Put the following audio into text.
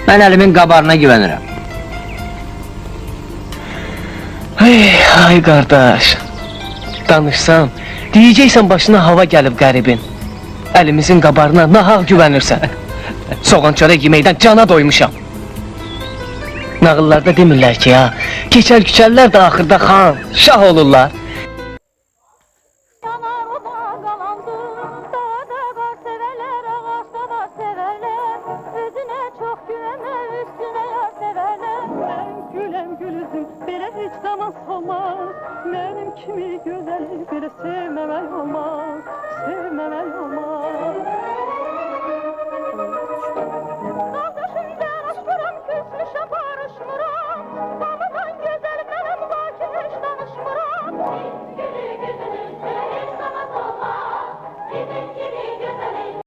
Mən əlimin qabarına güvənirəm. Ay qardaş, danışsan, deyəcəksən başına hava gəlib qəribin. Əlimizin qabarına nahaq güvənirsən. Soğan çörək yeməkdən cana doymuşam. Nağıllarda demirlər ki ya, keçər küçərlər də axırda xan, şah olurlar. Benim kimi güzel bir sevmemek olmaz, sevmemek olmaz.